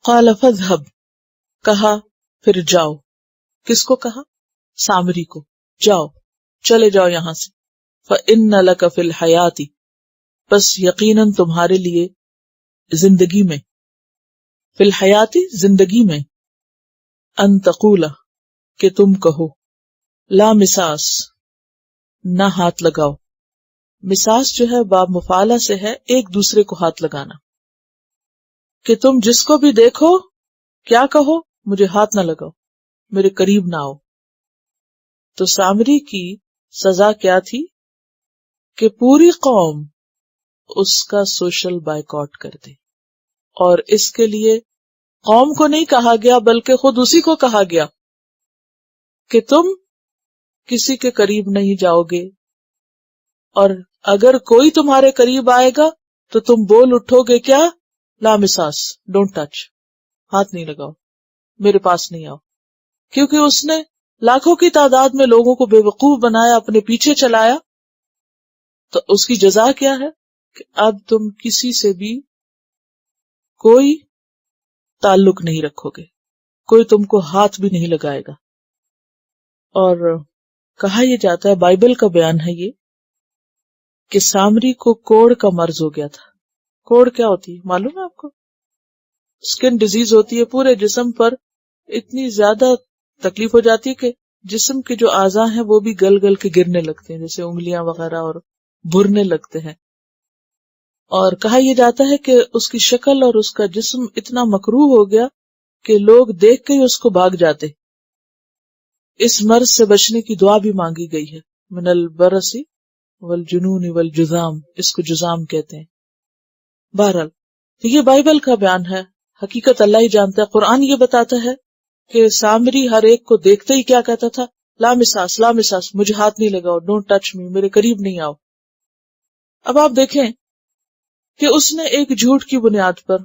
قال فاذهب، کہا پھر جاؤ. کس کو کہا؟ سامری کو. جاؤ، چلے جاؤ یہاں سے. فإن لك في الحیات، بس یقیناً تمہارے لیے زندگی میں، فی الحیات زندگی میں، ان تقول کہ تم کہو، لا مساس نہ ہاتھ لگاؤ. مساس جو ہے باب مفعلہ سے ہے ایک دوسرے کو ہاتھ لگانا، کہ تم جس کو بھی دیکھو کیا کہو، مجھے ہاتھ نہ لگاؤ، میرے قریب نہ آؤ. تو سامری کی سزا کیا تھی کہ پوری قوم اس کا سوشل بائیکاٹ کر دے. اور اس کے لیے قوم کو نہیں کہا گیا بلکہ خود اسی کو کہا گیا کہ تم کسی کے قریب نہیں جاؤ گے، اور اگر کوئی تمہارے قریب آئے گا تو تم بول اٹھو گے کیا؟ لا مساس، ڈونٹ ٹچ، ہاتھ نہیں لگاؤ، میرے پاس نہیں آؤ. کیونکہ اس نے لاکھوں کی تعداد میں لوگوں کو بے وقوف بنایا، اپنے پیچھے چلایا. تو اس کی جزا کیا ہے کہ اب تم کسی سے بھی کوئی تعلق نہیں رکھو گے، کوئی تم کو ہاتھ بھی نہیں لگائے گا. اور کہا یہ جاتا ہے، بائبل کا بیان ہے یہ، کہ سامری کو کوڑ کا مرض ہو گیا تھا. کوڑ کیا ہوتی ہے معلوم ہے آپ کو؟ اسکن ڈیزیز ہوتی ہے، پورے جسم پر اتنی زیادہ تکلیف ہو جاتی ہے کہ جسم کے جو اعضاء ہیں وہ بھی گل گل کے گرنے لگتے ہیں، جیسے انگلیاں وغیرہ، اور بھرنے لگتے ہیں. اور کہا یہ جاتا ہے کہ اس کی شکل اور اس کا جسم اتنا مکروہ ہو گیا کہ لوگ دیکھ کے ہی اس کو بھاگ جاتے. اس مرض سے بچنے کی دعا بھی مانگی گئی ہے، من البرص والجنون والجذام، اس کو جذام کہتے ہیں. بہرحال یہ بائبل کا بیان ہے، حقیقت اللہ ہی جانتا ہے. قرآن یہ بتاتا ہے کہ سامری ہر ایک کو دیکھتے ہی کیا کہتا تھا؟ لا مساس، لا مساس، مجھے ہاتھ نہیں لگاؤ، ڈونٹ ٹچ می، میرے قریب نہیں آؤ. اب آپ دیکھیں کہ اس نے ایک جھوٹ کی بنیاد پر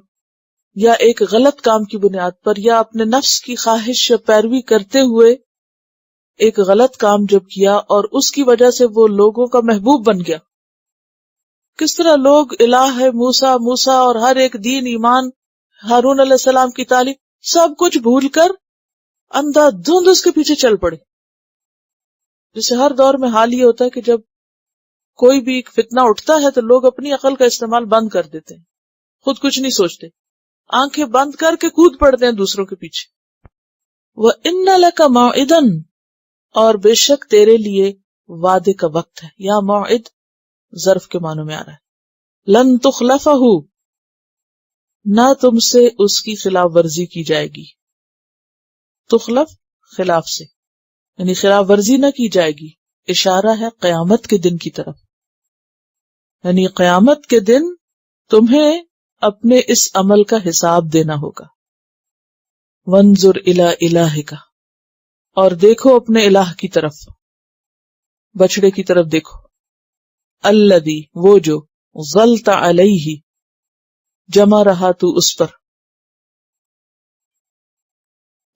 یا ایک غلط کام کی بنیاد پر یا اپنے نفس کی خواہش یا پیروی کرتے ہوئے ایک غلط کام جب کیا اور اس کی وجہ سے وہ لوگوں کا محبوب بن گیا. کس طرح لوگ الہ ہے موسیٰ موسیٰ اور ہر ایک دین، ایمان، ہارون علیہ السلام کی تعلیم، سب کچھ بھول کر اندھا دھند اس کے پیچھے چل پڑے. جیسے ہر دور میں حال یہ ہوتا ہے کہ جب کوئی بھی ایک فتنہ اٹھتا ہے تو لوگ اپنی عقل کا استعمال بند کر دیتے ہیں، خود کچھ نہیں سوچتے، آنکھیں بند کر کے کود پڑتے ہیں دوسروں کے پیچھے. وَإِنَّ لَكَ مَوْعِدًا، اور بے شک تیرے لیے وعدے کا وقت ہے. یا موعد ظرف کے معنوں میں آ رہا ہے. لن تخلفہ، نہ تم سے اس کی خلاف ورزی کی جائے گی. تخلف خلاف سے، یعنی خلاف ورزی نہ کی جائے گی. اشارہ ہے قیامت کے دن کی طرف، یعنی قیامت کے دن تمہیں اپنے اس عمل کا حساب دینا ہوگا. وانظر الی الہک، اور دیکھو اپنے الہ کی طرف، بچڑے کی طرف دیکھو. الذی، وہ جو، ظلت علیہ، جمع رہا تو اس پر.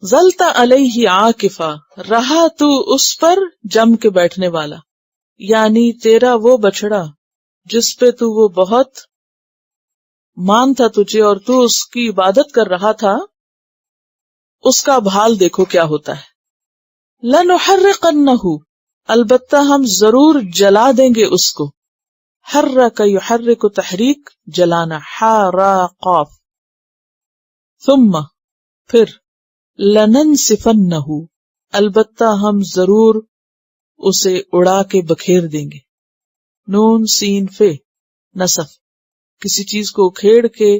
ظلت علیہ عاکفا، رہا تو اس پر جم کے بیٹھنے والا. یعنی تیرا وہ بچڑا جس پہ تو وہ بہت مان تھا تجھے اور تو اس کی عبادت کر رہا تھا، اس کا اب حال دیکھو کیا ہوتا ہے. لنحرقنہ، البتہ ہم ضرور جلا دیں گے اس کو. حرک یحرک، تحریک جلانا، حراقاف. ثم، پھر، لننسفنہ، البتہ ہم ضرور اسے اڑا کے بکھیر دیں گے. نون سین فے، نصف، کسی چیز کو اکھیڑ کے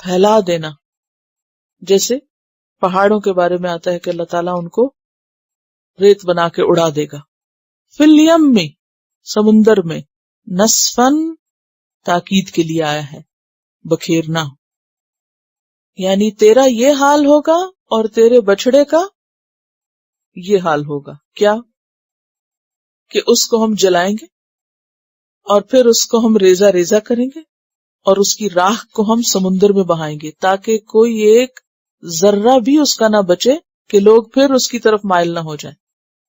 پھیلا دینا. جیسے پہاڑوں کے بارے میں آتا ہے کہ اللہ تعالیٰ ان کو ریت بنا کے اڑا دے گا. فی الیم میں، سمندر میں. نصفن تاکید کے لیے آیا ہے، بکھیرنا. یعنی تیرا یہ حال ہوگا اور تیرے بچڑے کا یہ حال ہوگا. کیا؟ کہ اس کو ہم جلائیں گے اور پھر اس کو ہم ریزہ ریزہ کریں گے اور اس کی راکھ کو ہم سمندر میں بہائیں گے تاکہ کوئی ایک ذرہ بھی اس کا نہ بچے کہ لوگ پھر اس کی طرف مائل نہ ہو جائیں.